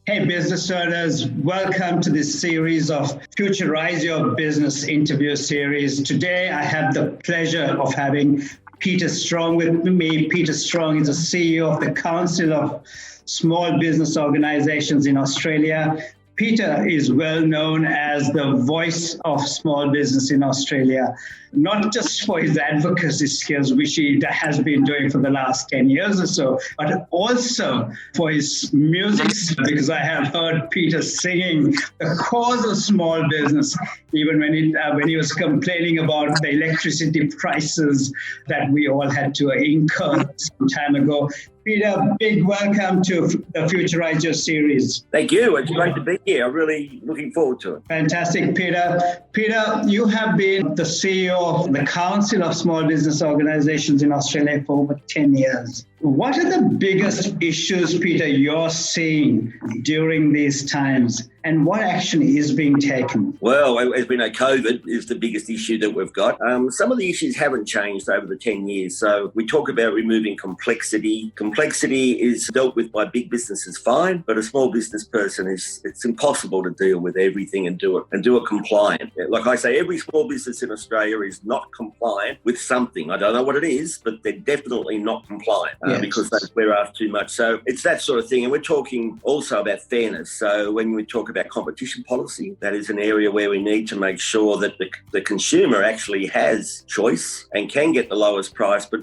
Hey, business owners, welcome to this series of Futurise Your Business interview series. Today, I have the pleasure of having Peter Strong with me. Peter Strong is the CEO of the Council of Small Business Organizations in Australia. Peter is well known as the voice of small business in Australia, not just for his advocacy skills, which he has been doing for the last 10 years or so, but also for his music, because I have heard Peter singing the cause of small business, even when he was complaining about the electricity prices that we all had to incur some time ago. Peter, big welcome to the Futurise Your series. Thank you. It's great to be here. I'm really looking forward to it. Fantastic, Peter. Peter, you have been the CEO of the Council of Small Business Organizations in Australia for over 10 years. What are the biggest issues, Peter, you're seeing during these times, and what action is being taken? Well, as we know, COVID is the biggest issue that we've got. Some of the issues haven't changed over the 10 years. So we talk about removing complexity. Complexity is dealt with by big businesses fine, but a small business person, it's impossible to deal with everything and do it compliant. Like I say, every small business in Australia is not compliant with something. I don't know what it is, but they're definitely not compliant. Because we're asked too much. So it's that sort of thing. And we're talking also about fairness. So when we talk about competition policy, that is an area where we need to make sure that the consumer actually has choice and can get the lowest price, but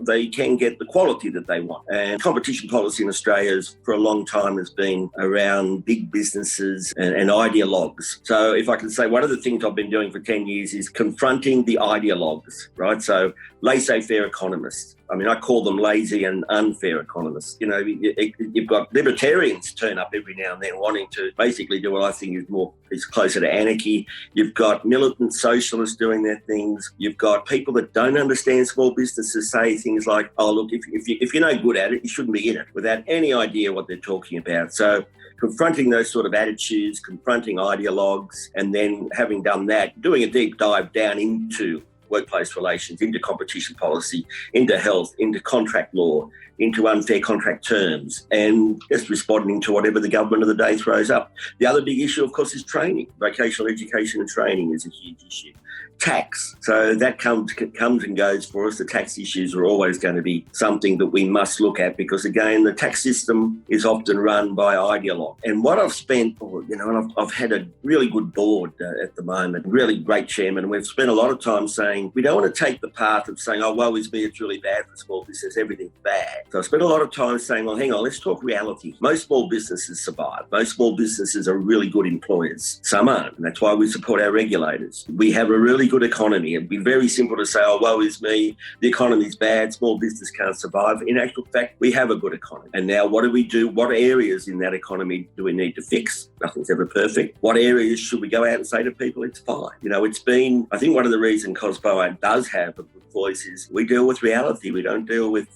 they can get the quality that they want. And competition policy in Australia for a long time has been around big businesses and ideologues. So if I can say, one of the things I've been doing for 10 years is confronting the ideologues, right? So laissez-faire economists. I mean, I call them lazy and unfair economists. You know, you've got libertarians turn up every now and then wanting to basically do what I think is closer to anarchy. You've got militant socialists doing their things. You've got people that don't understand small businesses say things like, oh, look, if you're no good at it, you shouldn't be in it, without any idea what they're talking about. So confronting those sort of attitudes, confronting ideologues, and then having done that, doing a deep dive down into workplace relations, into competition policy, into health, into contract law, into unfair contract terms, and just responding to whatever the government of the day throws up. The other big issue, of course, is training. Vocational education and training is a huge issue. Tax. So that comes and goes for us. The tax issues are always going to be something that we must look at because, again, the tax system is often run by ideologues. And what I've spent, and I've had a really good board at the moment, really great chairman, and we've spent a lot of time saying we don't want to take the path of saying, oh, woe is me, it's really bad for small business, everything's bad. So I spent a lot of time saying, well, hang on, let's talk reality. Most small businesses survive. Most small businesses are really good employers. Some aren't, and that's why we support our regulators. We have a really good economy. It'd be very simple to say, oh, woe is me, the economy's bad, small business can't survive. In actual fact, we have a good economy. And now what do we do? What areas in that economy do we need to fix? Nothing's ever perfect. What areas should we go out and say to people, it's fine? It's been, I think one of the reasons COSBOA does have a good voice is we deal with reality. We don't deal with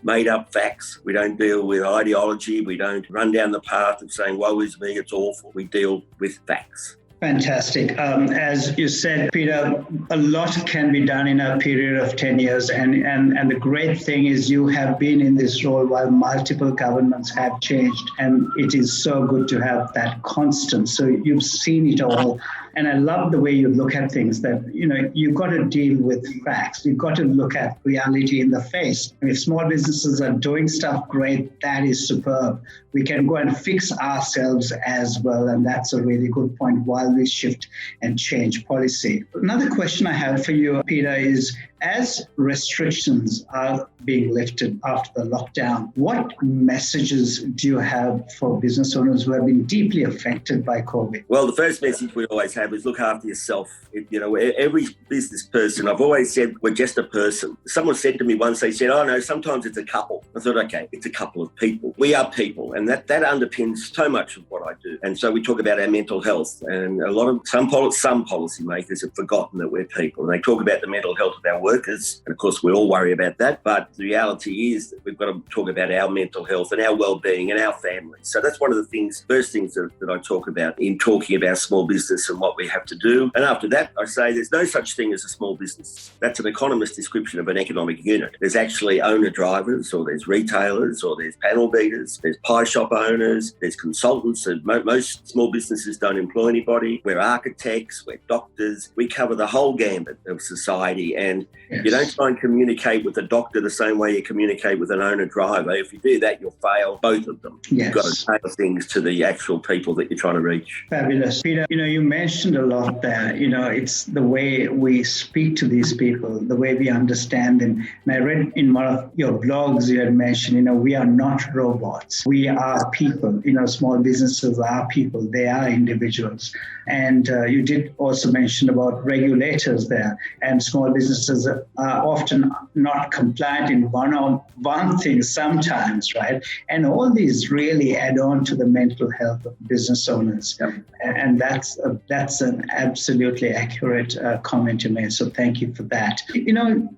made up facts. We don't deal with ideology. We don't run down the path of saying, woe is me, it's awful. We deal with facts. Fantastic. As you said, Peter, a lot can be done in a period of 10 years. And the great thing is you have been in this role while multiple governments have changed. And it is so good to have that constant. So you've seen it all. And I love the way you look at things that, you've got to deal with facts. You've got to look at reality in the face. And if small businesses are doing stuff great, that is superb. We can go and fix ourselves as well. And that's a really good point while we shift and change policy. Another question I have for you, Peter, is as restrictions are being lifted after the lockdown, what messages do you have for business owners who have been deeply affected by COVID? Well, the first message we always have is look after yourself. Every business person, I've always said, we're just a person. Someone said to me once, they said, oh no, sometimes it's a couple. I thought, okay, it's a couple of people. We are people, and that underpins so much of what I do. And so we talk about our mental health, and some policymakers have forgotten that we're people, and they talk about the mental health of our workers, and of course we all worry about that, but the reality is that we've got to talk about our mental health and our well-being and our families. So that's one of the first things that I talk about in talking about small business and what what we have to do. And after that, I say there's no such thing as a small business. That's an economist's description of an economic unit. There's actually owner-drivers, or there's retailers, or there's panel beaters, there's pie shop owners, there's consultants. And most small businesses don't employ anybody. We're architects, we're doctors. We cover the whole gambit of society. And you don't try and communicate with a doctor the same way you communicate with an owner-driver. If you do that, you'll fail both of them. You've got to tailor things to the actual people that you're trying to reach. Fabulous. Peter, you mentioned a lot there. It's the way we speak to these people, the way we understand them. And I read in one of your blogs, you had mentioned, we are not robots. We are people. Small businesses are people. They are individuals. And you did also mention about regulators there. And small businesses are often not compliant in one thing sometimes, right? And all these really add on to the mental health of business owners. And that's an absolutely accurate comment you made. So thank you for that.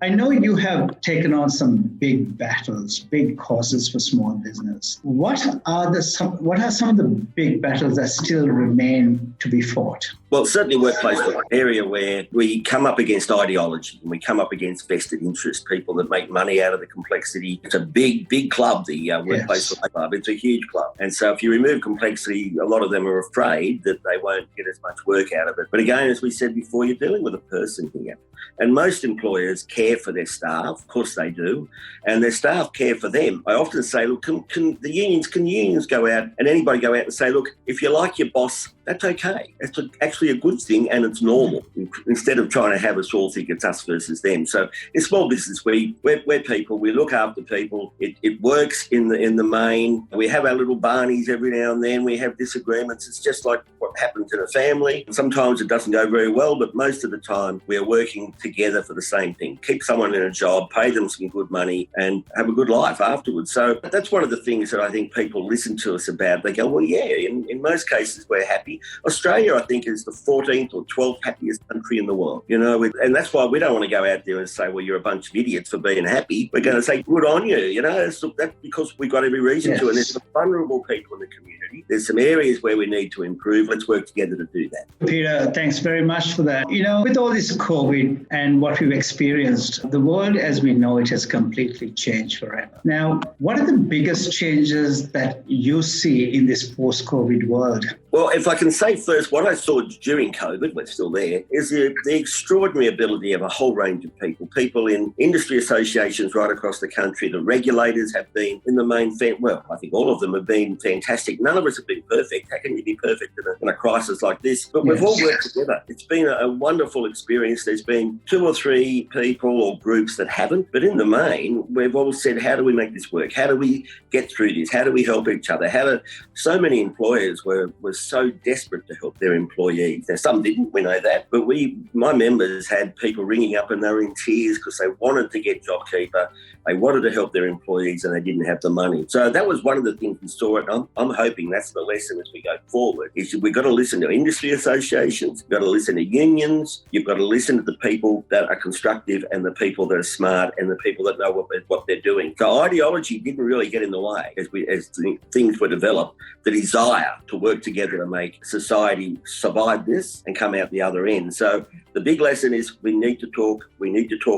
I know you have taken on some big battles, big causes for small business. What are some of the big battles that still remain to be fought? Well, certainly workplace is an area where we come up against ideology and we come up against vested interest, people that make money out of the complexity. It's a big, big club, the workplace club. It's a huge club. And so if you remove complexity, a lot of them are afraid that they won't get as much work out of it. But again, as we said before, you're dealing with a person here. And most employers care for their staff. Of course they do. And their staff care for them. I often say, look, can unions go out and anybody go out and say, look, if you like your boss, that's okay. It's actually a good thing and it's normal, instead of trying to have us all think it's us versus them. So in small business, we're people, we look after people. It works in the main. We have our little barneys every now and then. We have disagreements. It's just like what happens in a family. Sometimes it doesn't go very well, but most of the time we're working together for the same thing. Keep someone in a job, pay them some good money and have a good life afterwards. So that's one of the things that I think people listen to us about. They go, well, yeah, in most cases we're happy. Australia, I think, is the 14th or 12th happiest country in the world, and that's why we don't want to go out there and say, well, you're a bunch of idiots for being happy. We're going to say, good on you, that's because we've got every reason to. And there's some vulnerable people in the community. There's some areas where we need to improve. Let's work together to do that. Peter, thanks very much for that. With all this COVID and what we've experienced, the world as we know it has completely changed forever. Now, what are the biggest changes that you see in this post-COVID world? Well, if I can say first, what I saw during COVID, we're still there, is the extraordinary ability of a whole range of people in industry associations right across the country. The regulators have been in the main, I think all of them have been fantastic. None of us have been perfect. How can you be perfect in a crisis like this? But we've all worked together. It's been a wonderful experience. There's been 2 or 3 people or groups that haven't, but in the main, we've all said, how do we make this work? How do we get through this? How do we help each other? So many employers were so desperate to help their employees. Now, some didn't, we know that, but my members had people ringing up and they were in tears because they wanted to get JobKeeper. They wanted to help their employees and they didn't have the money. So that was one of the things we saw, and I'm hoping that's the lesson as we go forward, is we've got to listen to industry associations, you've got to listen to unions, you've got to listen to the people that are constructive and the people that are smart and the people that know what they're doing. So ideology didn't really get in the way as things were developed. The desire to work together to make society survive this and come out the other end. So the big lesson is we need to talk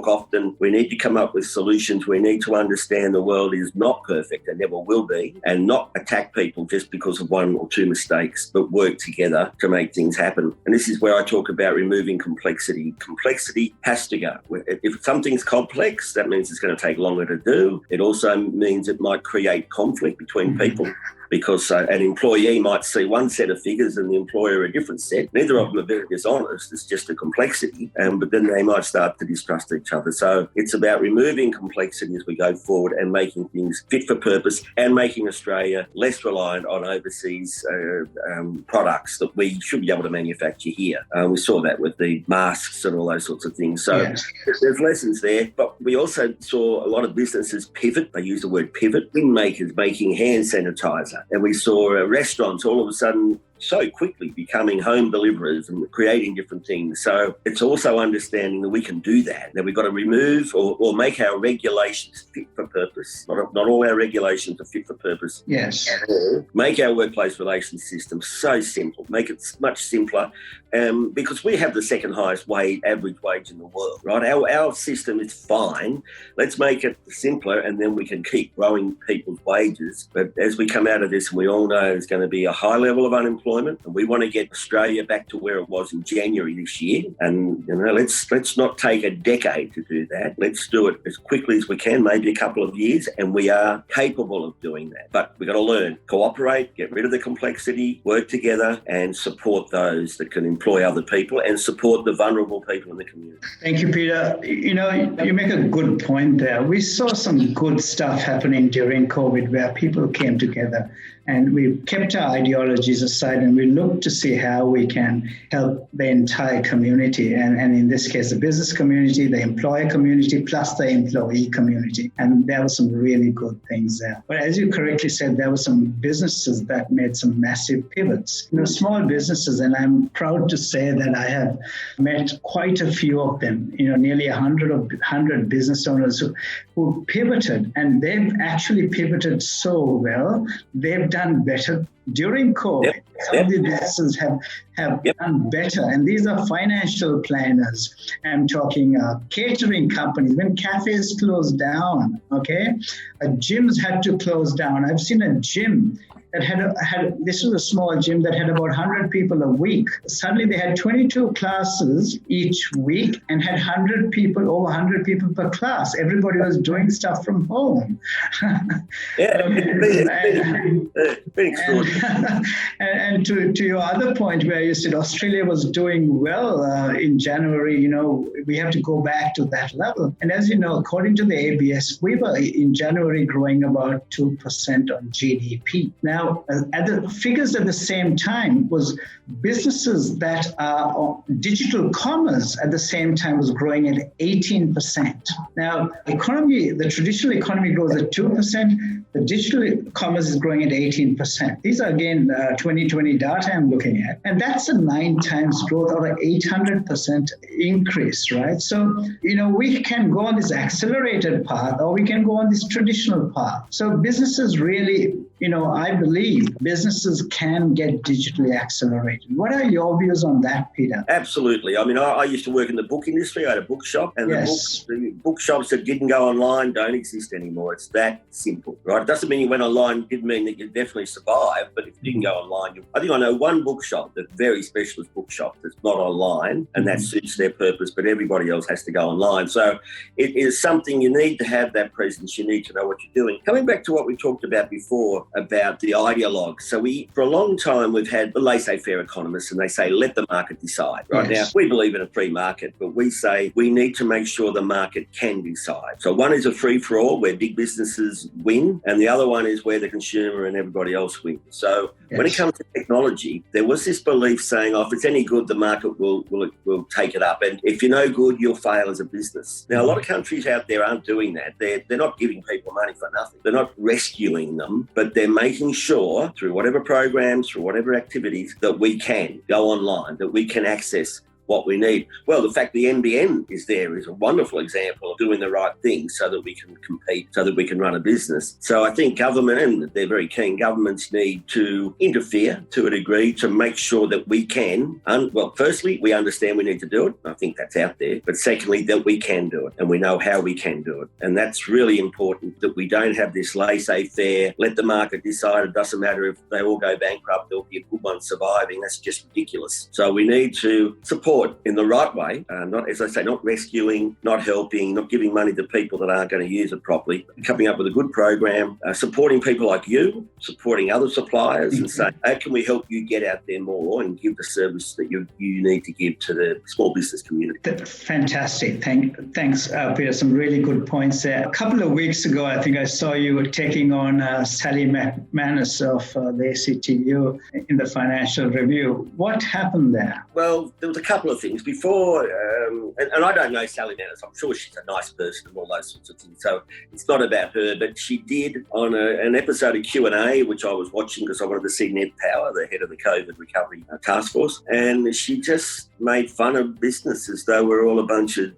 often, we need to come up with solutions, we need to understand the world is not perfect and never will be, and not attack people just because of 1 or 2 mistakes, but work together to make things happen. And this is where I talk about removing complexity. Complexity has to go. If something's complex, that means it's going to take longer to do. It also means it might create conflict between people. Because an employee might see one set of figures and the employer a different set. Neither of them are very dishonest. It's just a complexity. But then they might start to distrust each other. So it's about removing complexity as we go forward and making things fit for purpose and making Australia less reliant on overseas products that we should be able to manufacture here. We saw that with the masks and all those sorts of things. So there's lessons there. But we also saw a lot of businesses pivot. They use the word pivot. Bin makers making hand sanitizer. And we saw restaurants all of a sudden so quickly becoming home deliverers and creating different things. So it's also understanding that we can do that we've got to remove or make our regulations fit for purpose. Not all our regulations are fit for purpose. Yes. Make our workplace relations system so simple, make it much simpler, because we have the second highest average wage in the world, right? Our system is fine. Let's make it simpler, and then we can keep growing people's wages. But as we come out of this, we all know there's going to be a high level of unemployment, and we want to get Australia back to where it was in January this year. And let's not take a decade to do that. Let's do it as quickly as we can, maybe a couple of years, and we are capable of doing that. But we've got to learn, cooperate, get rid of the complexity, work together, and support those that can employ other people and support the vulnerable people in the community. Thank you, Peter. You make a good point there. We saw some good stuff happening during COVID where people came together, and we kept our ideologies aside and we looked to see how we can help the entire community. And in this case, the business community, the employer community, plus the employee community. And there were some really good things there. But as you correctly said, there were some businesses that made some massive pivots. Small businesses, and I'm proud to say that I have met quite a few of them, nearly 100 business owners who pivoted, and they've actually pivoted so well. They've done better during COVID. Yep. Some of the businesses have done better, and these are financial planners. I'm talking catering companies. When cafes closed down, gyms had to close down. I've seen a gym that this was a small gym that had about 100 people a week. Suddenly they had 22 classes each week and had over 100 people per class. Everybody was doing stuff from home. And to your other point where you said Australia was doing well in January, we have to go back to that level. And as you know, according to the ABS, we were in January growing about 2% on GDP. Now, at the figures at the same time was businesses that are digital commerce at the same time was growing at 18%. Now, the traditional economy grows at 2%. The digital commerce is growing at 18%. These are, again, 2020 data I'm looking at. And that's a 9 times growth or an 800% increase, right? So, we can go on this accelerated path or we can go on this traditional path. So businesses really, I believe businesses can get digitally accelerated. What are your views on that, Peter? Absolutely. I mean, I used to work in the book industry. I had a bookshop, and the bookshops that didn't go online don't exist anymore. It's that simple, right? It doesn't mean you went online. It didn't mean that you'd definitely survive, but if you didn't go online, I think I know one bookshop, that's a very specialist bookshop that's not online, and that suits their purpose, but everybody else has to go online. So it is something you need to have that presence. You need to know what you're doing. Coming back to what we talked about before about the ideologues. So for a long time, we've had the laissez-faire economists, and they say, let the market decide. Right now, we believe in a free market, but we say we need to make sure the market can decide. So one is a free-for-all where big businesses win, and the other one is where the consumer and everybody else wins. So when it comes to technology, there was this belief saying, if it's any good, the market will take it up. And if you're no good, you'll fail as a business. Now, a lot of countries out there aren't doing that. They're not giving people money for nothing. They're not rescuing them, but they're making sure through whatever programs, through whatever activities, that we can go online, that we can access what we need. Well, the fact the NBN is there is a wonderful example of doing the right thing so that we can compete, so that we can run a business. So I think government, and they're very keen, governments need to interfere to a degree to make sure that we can, firstly, we understand we need to do it. I think that's out there. But secondly, that we can do it and we know how we can do it. And that's really important, that we don't have this laissez-faire, let the market decide. It doesn't matter if they all go bankrupt, there'll be a good one surviving. That's just ridiculous. So we need to support in the right way, not, as I say, not rescuing, not helping, not giving money to people that aren't going to use it properly, coming up with a good program, supporting people like you, supporting other suppliers and saying, how can we help you get out there more and give the service that you need to give to the small business community? Fantastic. Thanks, Peter. Some really good points there. A couple of weeks ago, I think I saw you were taking on Sally McManus of the ACTU in the Financial Review. What happened there? Well, there was a couple couple of things before, and I don't know Sally Dennis. I'm sure she's a nice person and all those sorts of things. So it's not about her, but she did on an episode of Q&A, which I was watching because I wanted to see Ned Power, the head of the COVID recovery task force, and she just made fun of business as though we're all a bunch of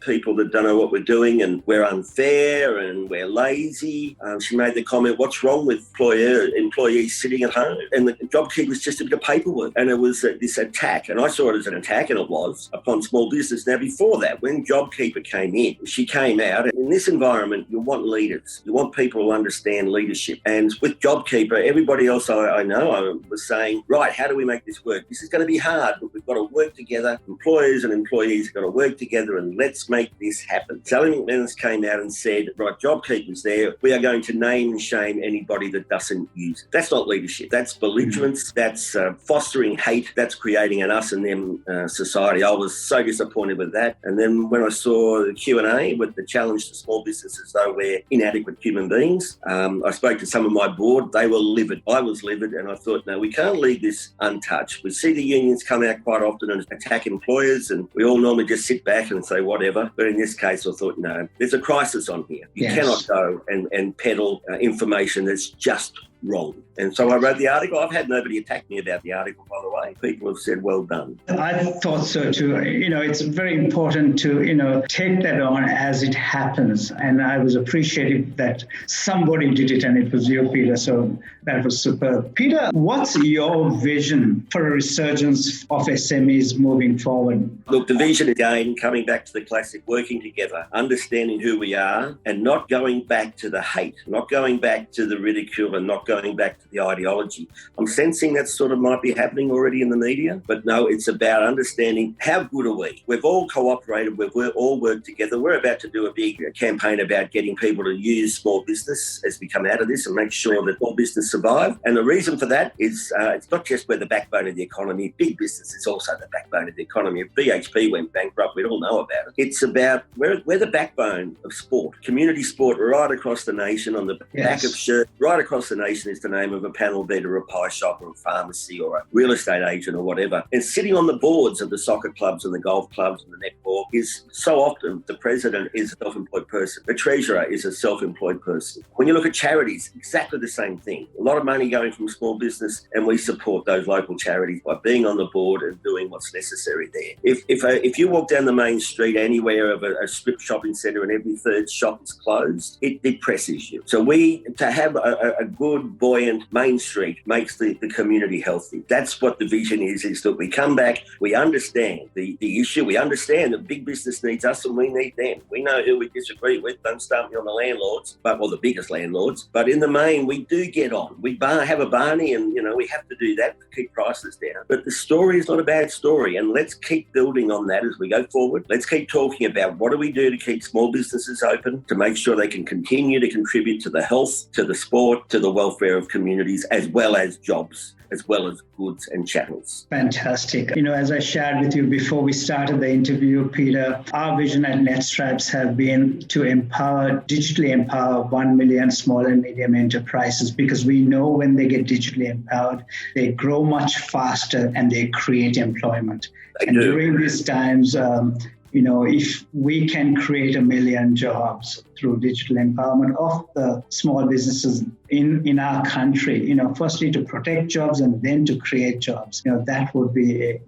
people that don't know what we're doing and we're unfair and we're lazy. She made the comment, what's wrong with employees sitting at home? And the JobKeeper was just a bit of paperwork. And it was this attack, and I saw it as an attack, and it was, upon small business. Now, before that, when JobKeeper came in, she came out. In this environment, you want leaders. You want people who understand leadership. And with JobKeeper, everybody else I know was saying, right, how do we make this work? This is going to be hard, but we've got to work together. Employers and employees have got to work together, and let's make this happen. Sally McManus came out and said, right, JobKeeper's there. We are going to name and shame anybody that doesn't use it. That's not leadership. That's belligerence. That's fostering hate. That's creating an us and them society. I was so disappointed with that. And then when I saw the Q&A with the challenge to small businesses, though we're inadequate human beings, I spoke to some of my board. They were livid. I was livid, and I thought, no, we can't leave this untouched. We see the unions come out quite often and attack employers, and we all normally just sit back and say whatever. But in this case, I thought, no, there's a crisis on here. You cannot go and peddle information that's just wrong. And so I wrote the article. I've had nobody attack me about the article, by the way. People have said, well done. I thought so too. It's very important to, take that on as it happens. And I was appreciative that somebody did it, and it was you, Peter. So that was superb. Peter, what's your vision for a resurgence of SMEs moving forward? Look, the vision again, coming back to the classic, working together, understanding who we are, and not going back to the hate, not going back to the ridicule, and not going back to the ideology. I'm sensing that sort of might be happening already in the media, but no, it's about understanding how good are we. We've all cooperated, we've all worked together. We're about to do a big campaign about getting people to use small business as we come out of this and make sure that small business survive. And the reason for that is it's not just we're the backbone of the economy. Big business is also the backbone of the economy. If BHP went bankrupt, we'd all know about it. It's about we're the backbone of sport, community sport right across the nation. On the back of shirts, right across the nation is the name of a panel beat or a pie shop or a pharmacy or a real estate agent or whatever. And sitting on the boards of the soccer clubs and the golf clubs and the netball is so often the president is a self-employed person. The treasurer is a self-employed person. When you look at charities, exactly the same thing. A lot of money going from small business, and we support those local charities by being on the board and doing what's necessary there. If you walk down the main street anywhere of a strip shopping centre and every third shop is closed, it depresses you. So to have a good, buoyant Main Street makes the community healthy. That's what the vision is that we come back, we understand the issue, we understand that big business needs us and we need them. We know who we disagree with. Don't start me on the landlords, the biggest landlords. But in the main, we do get on. We have a Barney and, we have to do that to keep prices down. But the story is not a bad story, and let's keep building on that as we go forward. Let's keep talking about what do we do to keep small businesses open, to make sure they can continue to contribute to the health, to the sport, to the welfare of communities, as well as jobs, as well as goods and chattels. Fantastic. As I shared with you before we started the interview, Peter, our vision at Netstripes have been to digitally empower 1 million small and medium enterprises, because we know when they get digitally empowered, they grow much faster and they create employment. During these times, if we can create 1 million jobs through digital empowerment of the small businesses in our country, firstly to protect jobs and then to create jobs, that would be,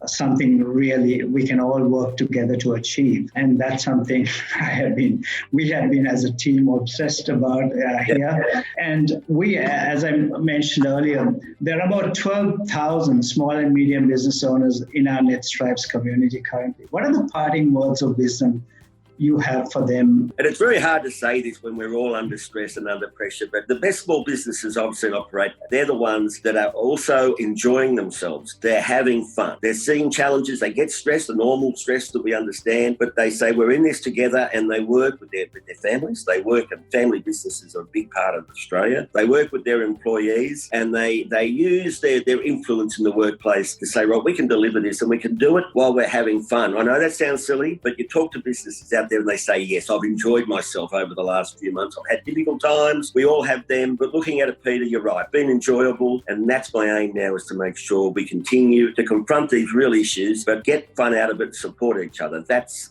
something really we can all work together to achieve. And that's something we have been as a team obsessed about here. And we, as I mentioned earlier, there are about 12,000 small and medium business owners in our Netstripes community currently. What are the parting words of wisdom you have for them? And it's very hard to say this when we're all under stress and under pressure, but the best small businesses I've seen operate, they're the ones that are also enjoying themselves. They're having fun. They're seeing challenges. They get stressed, the normal stress that we understand, but they say we're in this together, and they work with their families. They work, and family businesses are a big part of Australia. They work with their employees, and they use their influence in the workplace to say, right, we can deliver this and we can do it while we're having fun. I know that sounds silly, but you talk to businesses out there and they say, yes, I've enjoyed myself over the last few months. I've had difficult times. We all have them. But looking at it, Peter, you're right. Been enjoyable. And that's my aim now, is to make sure we continue to confront these real issues, but get fun out of it, support each other. It's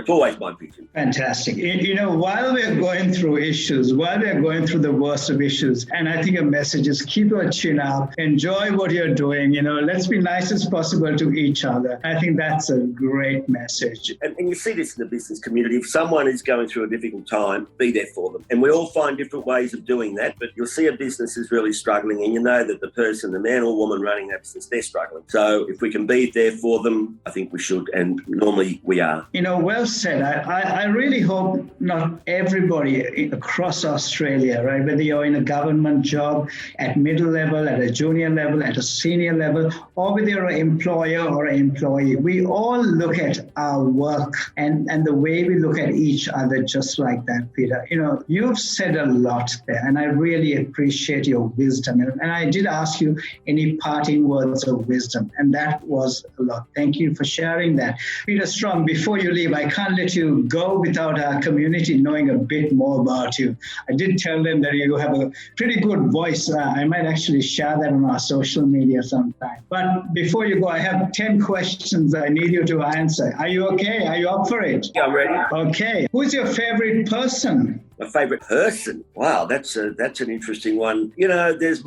always my vision. Fantastic. While we're going through issues, while we're going through the worst of issues, and I think a message is keep your chin up, enjoy what you're doing, let's be nice as possible to each other. I think that's a great message. And you see this in the business community. If someone is going through a difficult time, be there for them. And we all find different ways of doing that, but you'll see a business is really struggling and you know that the person, the man or woman running that business, they're struggling. So if we can be there for them, I think we should, and normally we are. Well said. I really hope not everybody across Australia, right, whether you're in a government job, at middle level, at a junior level, at a senior level, or whether you're an employer or an employee, we all look at our work and the way we look at each other just like that, Peter. You've said a lot there, and I really appreciate your wisdom. And I did ask you any parting words of wisdom, and that was a lot. Thank you for sharing that. Peter Strong, before you leave, I can't let you go without our community knowing a bit more about you. I did tell them that you have a pretty good voice. I might actually share that on our social media sometime. But before you go, I have 10 questions I need you to answer. Are you okay? Are you up for it? Yeah, I'm ready. Okay. Who's your favorite person? My favourite person? Wow, that's an interesting one. There's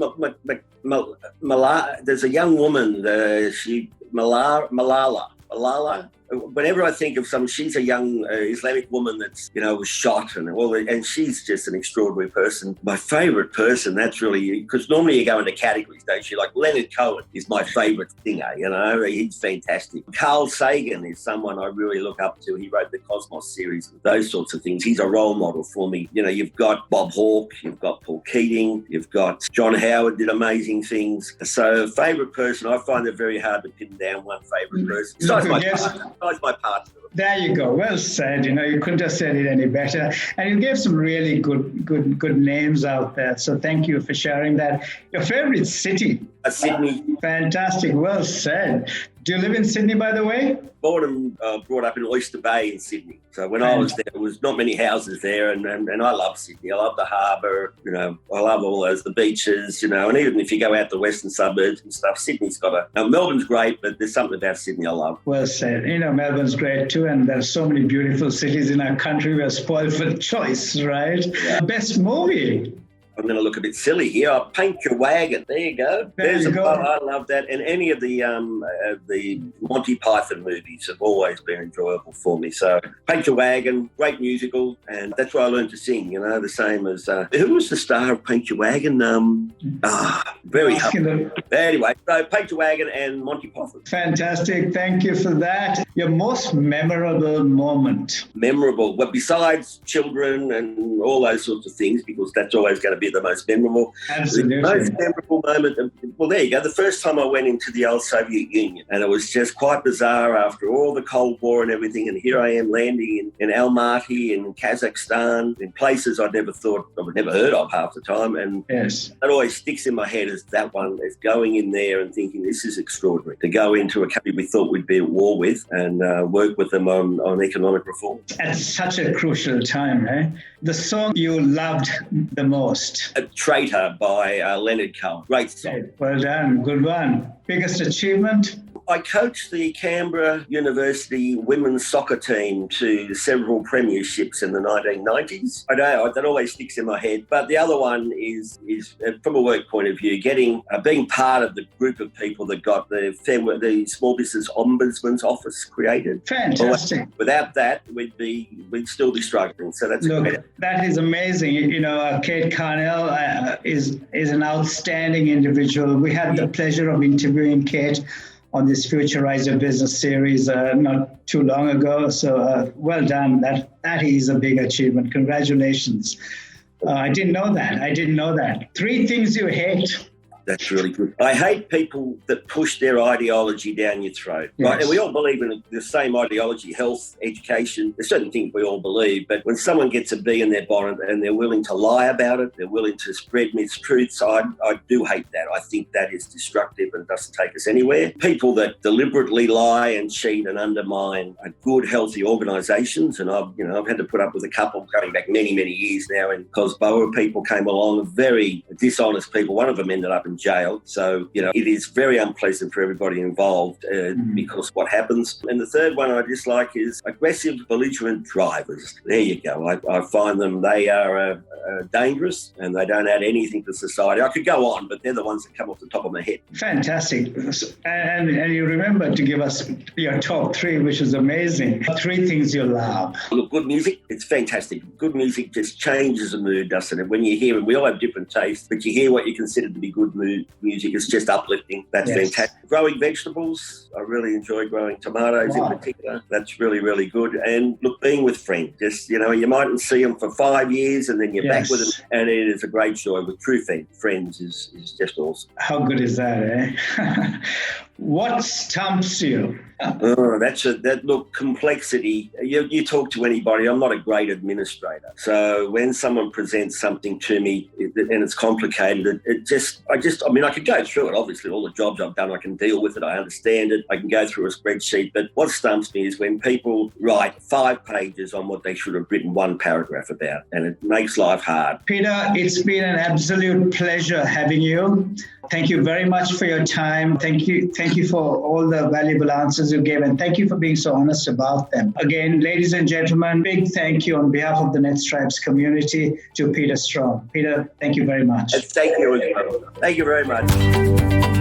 there's a young woman, Malala. Whenever I think of she's a young Islamic woman that's, was shot and she's just an extraordinary person. My favourite person, that's really, because normally you go into categories, don't you? Like Leonard Cohen is my favourite singer, he's fantastic. Carl Sagan is someone I really look up to. He wrote the COSBOA series, those sorts of things. He's a role model for me. You've got Bob Hawke, you've got Paul Keating, you've got John Howard did amazing things. So favourite person, I find it very hard to pin down one favourite person. Besides my partner. There you go. Well said. You couldn't have said it any better. And you gave some really good names out there. So thank you for sharing that. Your favorite city? Sydney. Fantastic. Well said. Do you live in Sydney, by the way? Born and brought up in Oyster Bay in Sydney. So when I was there, there was not many houses there, and I love Sydney. I love the harbour, I love all the beaches, and even if you go out the western suburbs and stuff, Sydney's got Melbourne's great, but there's something about Sydney I love. Well said. Melbourne's great too, and there's so many beautiful cities in our country. We're spoiled for choice, right? Yeah. Best movie? I'm going to look a bit silly here. I'll Paint Your Wagon. There you go. I love that. And any of the Monty Python movies have always been enjoyable for me. So Paint Your Wagon, great musical, and that's where I learned to sing. The same as who was the star of Paint Your Wagon? Very helpful. Anyway, so Paint Your Wagon and Monty Python. Fantastic. Thank you for that. Your most memorable moment? Memorable. Well, besides children and all those sorts of things, because that's always going to be the most memorable. Absolutely. The most memorable moment, well, there you go. The first time I went into the old Soviet Union, and it was just quite bizarre after all the Cold War and everything, and here I am landing in Almaty in Kazakhstan, in places I'd never heard of half the time, and yes, that always sticks in my head as that one, as going in there and thinking this is extraordinary, to go into a country we thought we'd be at war with and work with them on economic reform. At such a crucial time, eh? The song you loved the most? A Traitor by Leonard Cohen. Great song. Well done. Good one. Biggest achievement? I coached the Canberra University women's soccer team to several premierships in the 1990s. I know that always sticks in my head. But the other one is from a work point of view, being part of the group of people that got the Small Business Ombudsman's Office created. Fantastic. Without that, we'd still be struggling. So that's great. That is amazing. Kate Carnell is an outstanding individual. We had the pleasure of interviewing Kate on this Futurise Your Business series not too long ago. So well done. That is a big achievement. Congratulations. I didn't know that. 3 things you hate. That's really good. I hate people that push their ideology down your throat, right? Yes. And we all believe in the same ideology, health, education. There's certain things we all believe, but when someone gets a bee in their bonnet and they're willing to lie about it, they're willing to spread mistruths, I do hate that. I think that is destructive and doesn't take us anywhere. People that deliberately lie and cheat and undermine good, healthy organisations, and I've had to put up with a couple going back many, many years now in COSBOA. People came along, very dishonest people. One of them ended up in jail. So, it is very unpleasant for everybody involved because what happens. And the third one I dislike is aggressive, belligerent drivers. There you go. I find them, they are dangerous and they don't add anything to society. I could go on, but they're the ones that come off the top of my head. Fantastic. And you remember to give us your top three, which is amazing. 3 things you love. Look, good music, it's fantastic. Good music just changes the mood, doesn't it? When you hear it, we all have different tastes, but you hear what you consider to be good music. It's just uplifting. That's fantastic. Growing vegetables, I really enjoy growing tomatoes in particular. That's really, really good. And look, being with friends, just, you mightn't see them for 5 years and then you're back with them. And it is a great joy with true friends is just awesome. How good is that, eh? What stumps you? Look, complexity. You talk to anybody. I'm not a great administrator. So when someone presents something to me and it's complicated, I could go through it. Obviously, all the jobs I've done, I can deal with it. I understand it. I can go through a spreadsheet. But what stumps me is when people write 5 pages on what they should have written 1 paragraph about, and it makes life hard. Peter, it's been an absolute pleasure having you. Thank you very much for your time. Thank you for all the valuable answers you gave, and thank you for being so honest about them. Again, ladies and gentlemen, big thank you on behalf of the Netstripes community to Peter Strong. Peter, thank you very much. Thank you. Thank you very much.